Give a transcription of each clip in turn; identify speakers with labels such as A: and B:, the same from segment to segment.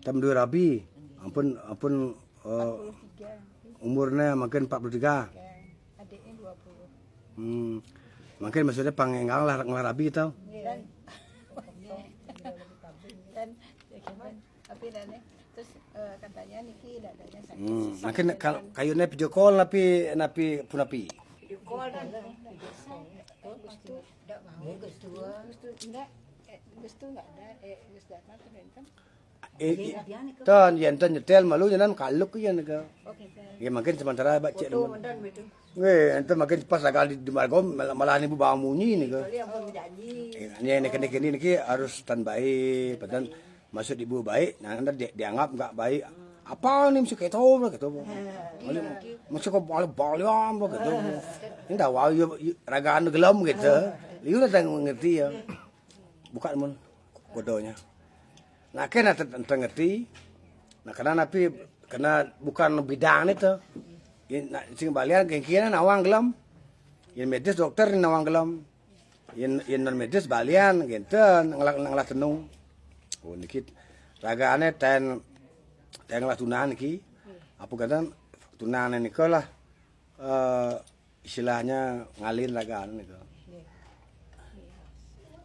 A: Tam dua rabi. Ampun umurnya makin 43.
B: Adiknya 20.
A: Makin maksudnya pangenggal lah ngarabi tau.
B: Dan tapi terus katanya niki dadanya sakit.
A: Makin kalau kayunya video call napi punapi.
B: Video call dan gustu enggak mau gustu enggak gustu enggak ada gustu datang kan.
A: Ton yen nyetel malu nyenan kaluk yan ga.
B: Oke.
A: Ya makin sementara baca dulu. Weh, ente makin pas agak di margo malah ibu bawang munyi nih ga. Ini kene harus standby, padahal maksud ibu baik, nah anda dianggap enggak baik. Apa nih mesti gitu gitu. Mesti kok baliam gitu. Ini dah wah ragaan gelem gitu. Liu datang ngerti ya. Bukan mun bodohnya. Nah kena ngerti. Nah karena napi kena bukan bidang itu. Sing balian kengkian nawang gelem. Yen medis dokter nawang gelem. Yen non medis balian genten ngelak tenung. Oh niki ragaane ten lah tunan iki. Apa kata tunan niki lah istilahnya ngalin ragaan niku.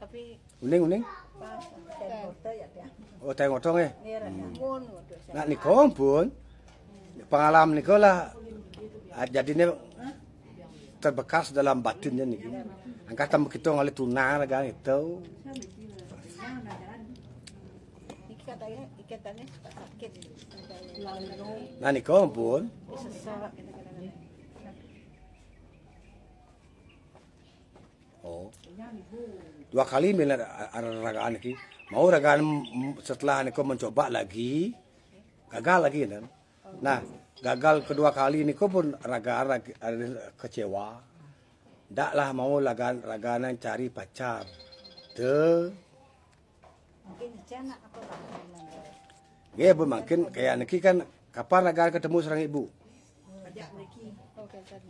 B: Tapi
A: Uning. Oh teh ngotong eh. Nah niku pun pengalaman niku lah jadinya terbekas dalam batinnya nih. Angkatan begitu ngalih tunar kan itu.
B: niki katanya ikatannya suka sakit.
A: Nah niku pun
B: Sesak.
A: oh 2 kali benar ragaan iki. Mau ragaan setelah niku mencoba lagi gagal lagi kan. Nah gagal kedua kali niku pun ragaan kecewa. Ndak lah mau raganan cari pacar.
B: Mungkin jana apa
A: Ya bu makin kayak niki kan kapan ragaan ketemu serang ibu.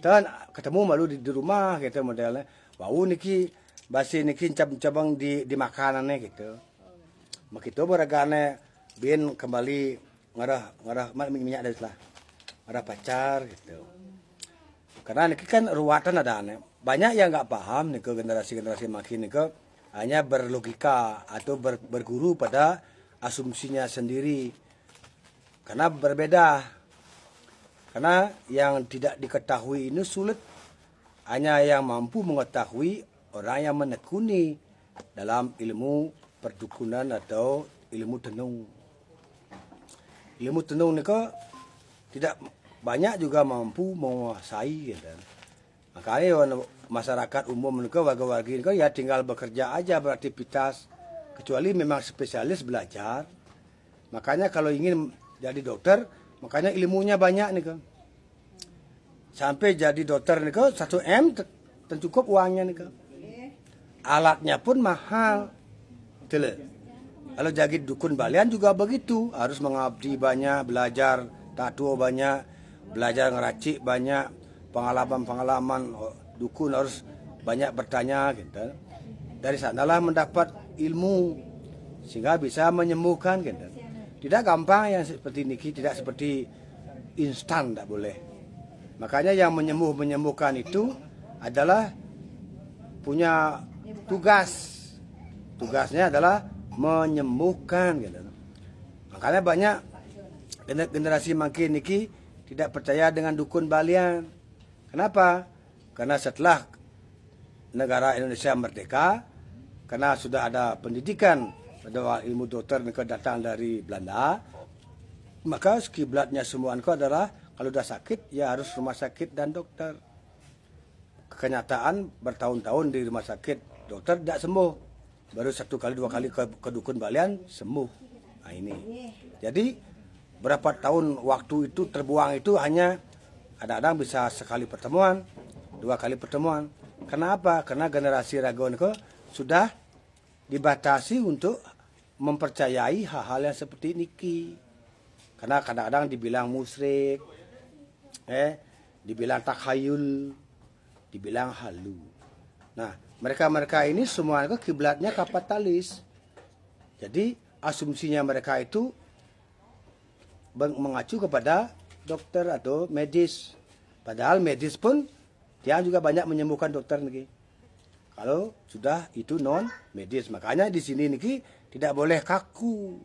A: Dan ketemu malu di rumah gitu modelnya. Wau niki basi niki cabang di makanannya gitu. Begitu beragane bin kembali ngarah minyak dari lah. Ngarah pacar gitu. Karena niki kan ruwatan ada aneh. Banyak yang nggak paham nih ke generasi makin nih ke hanya berlogika atau berguru pada asumsinya sendiri. Karena berbeda. Karena yang tidak diketahui ini sulit. Hanya yang mampu mengetahui orang yang menekuni dalam ilmu perdukunan atau ilmu tenung. Ilmu tenung ini kok tidak banyak juga mampu menguasai. Gitu. Makanya masyarakat umum ini warga-warga ini ya tinggal bekerja aja beraktivitas. Kecuali memang spesialis belajar. Makanya kalau ingin jadi dokter, makanya ilmunya banyak nih kan. Sampai jadi dokter nih kan 1 M cukup uangnya nih kan. Alatnya pun mahal. Kalau jadi dukun balian juga begitu, harus mengabdi banyak, belajar tato banyak, belajar ngeracik banyak, pengalaman dukun harus banyak bertanya gitu. Dari sanalah mendapat ilmu sehingga bisa menyembuhkan gitu. Tidak gampang yang seperti niki, tidak seperti instan, tidak boleh. Makanya yang menyembuhkan itu adalah punya tugas. Tugasnya adalah menyembuhkan gitu. Makanya banyak generasi makin niki tidak percaya dengan dukun balian. Kenapa? Karena setelah negara Indonesia merdeka, karena sudah ada pendidikan pada ilmu dokter yang datang dari Belanda, maka kiblatnya semua adalah kalau sudah sakit ya harus rumah sakit dan dokter. Kenyataan bertahun-tahun di rumah sakit dokter tidak sembuh, baru 1 kali 2 kali ke dukun balian sembuh. Nah ini, jadi berapa tahun waktu itu terbuang itu hanya kadang-kadang bisa sekali pertemuan, 2 kali pertemuan. Kenapa? Karena generasi Ragon sudah dibatasi untuk mempercayai hal-hal yang seperti niki. Karena kadang-kadang dibilang musyrik, dibilang takhayul, dibilang halu. Nah, mereka ini semua kiblatnya kapitalis. Jadi asumsinya mereka itu mengacu kepada dokter atau medis. Padahal medis pun dia juga banyak menyembuhkan dokter niki. Kalau sudah itu non medis, makanya di sini niki tidak boleh kaku,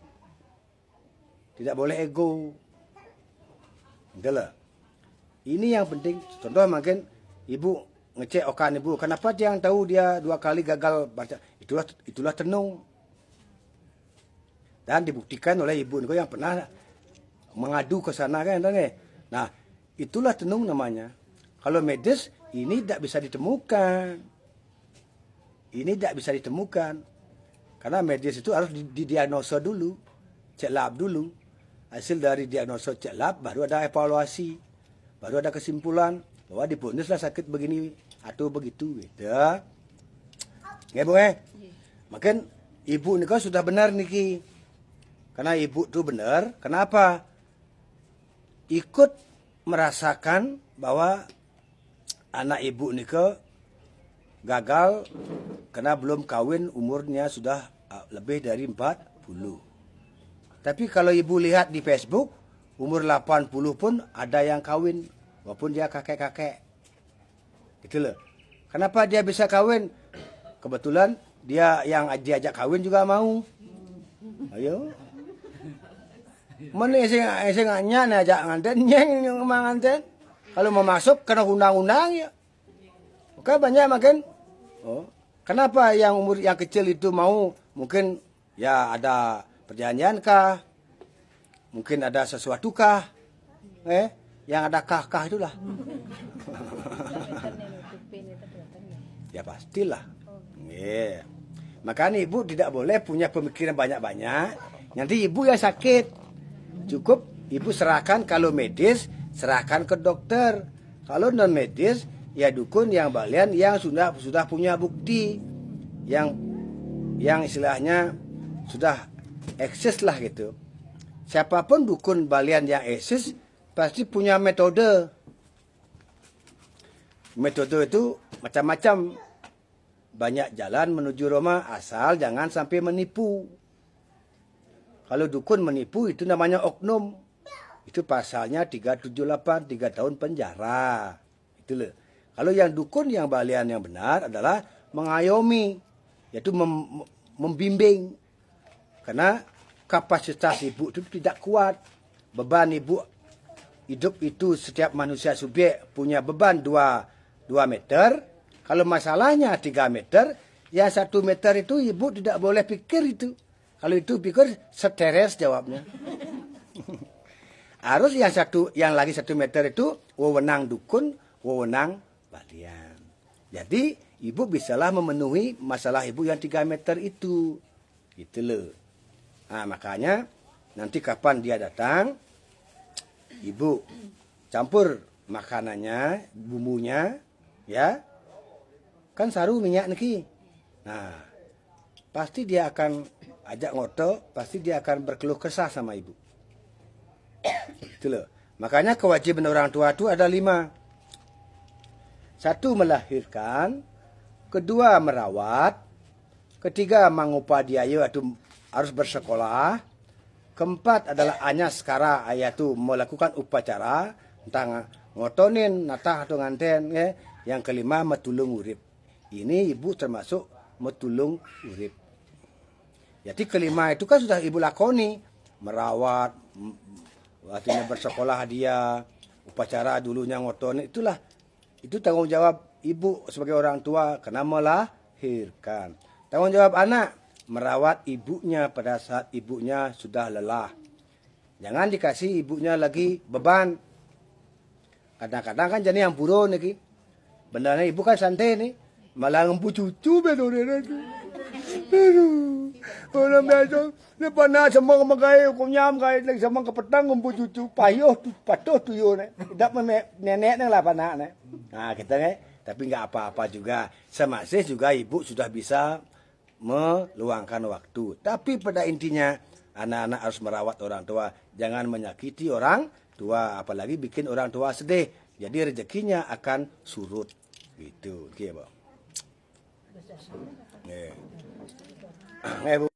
A: tidak boleh ego. Itulah. Ini yang penting. Contoh mungkin ibu ngecek okan ibu, kenapa dia yang tahu dia 2 kali gagal baca? Itulah tenung. Dan dibuktikan oleh ibu niku yang pernah mengadu ke sana kan, nah itulah tenung namanya. Kalau medis ini tidak bisa ditemukan, karena medis itu harus didiagnosa dulu, cek lab dulu. Hasil dari diagnosa cek lab baru ada evaluasi, baru ada kesimpulan bahwa diponislah sakit begini atau begitu, gitu. Ya bu makin ibu nika sudah benar niki, karena ibu tuh benar. Kenapa? Ikut merasakan bahwa anak ibu nika gagal karena belum kawin, umurnya sudah lebih dari 40. Tapi kalau ibu lihat di Facebook, umur 80 pun ada yang kawin, walaupun dia kakek-kakek. Gitu loh. Kenapa dia bisa kawin? Kebetulan dia yang diajak kawin juga mau. Ayo. Mana saya nganya ajak nganten, yang nganten. Kalau mau masuk kena undang-undang ya. Maka banyak makin. Oh, kenapa yang umur yang kecil itu mau? Mungkin ya ada perjanjian kah? Mungkin ada sesuatu kah? Yang ada kah itulah. Ya pastilah. Yeah. Makanya ibu tidak boleh punya pemikiran banyak-banyak. Nanti ibu yang sakit. Cukup ibu serahkan, kalau medis serahkan ke dokter. Kalau non medis ya dukun yang balian yang sudah punya bukti, yang istilahnya sudah eksis lah gitu. Siapapun dukun balian yang eksis pasti punya metode. Metode itu macam-macam. Banyak jalan menuju Roma, asal jangan sampai menipu. Kalau dukun menipu itu namanya oknum. Itu pasalnya 378, 3 tahun penjara. Itu loh. Kalau yang dukun yang balian yang benar adalah mengayomi, yaitu membimbing. Karena kapasitas ibu itu tidak kuat. Beban ibu hidup itu setiap manusia subjek punya beban 2 meter. Kalau masalahnya 3 meter, yang 1 meter itu ibu tidak boleh pikir itu. Kalau itu pikir stres jawabnya. Harus yang lagi 1 meter itu wewenang dukun, wewenang balian. Jadi ibu bisalah memenuhi masalah ibu yang 3 meter itu. Gitu loh. Nah, makanya nanti kapan dia datang, ibu campur makanannya, bumbunya, ya. Kan saru minyak niki. Nah, pasti dia akan ajak ngoto, pasti dia akan berkeluh kesah sama ibu. Itu loh. Makanya kewajiban orang tua itu ada 5. 1 melahirkan, 2 merawat, 3 mengupayakan atau harus bersekolah, 4 adalah anyaskara, yaitu melakukan upacara tentang ngotonin natah atau nganten, ya. Yang 5 metulung urip. Ini ibu termasuk metulung urip. Jadi 5 itu kan sudah ibu lakoni, merawat, artinya bersekolah dia, upacara dulunya ngotonin, itulah. Itu tanggung jawab ibu sebagai orang tua karena melahirkan. Tanggung jawab anak, merawat ibunya pada saat ibunya sudah lelah. Jangan dikasih ibunya lagi beban. Kadang-kadang kan jadi yang buron nih. Benernya ibu kan santai nih. Malah ngempu cucu bener itu. Aduh. Orang biasa. Ini pernah semang makai kunyam kai lagi semang kepetang ngempu cucu. Payuh tu patuh tuyo nih. Tidak nenek nih lah panak nih. Nah kita nih. Tapi nggak apa-apa juga. Semasih juga ibu sudah bisa meluangkan waktu. Tapi pada intinya anak-anak harus merawat orang tua. Jangan menyakiti orang tua. Apalagi bikin orang tua sedih. Jadi rezekinya akan surut. Gitu. Oke, Bu. Bu.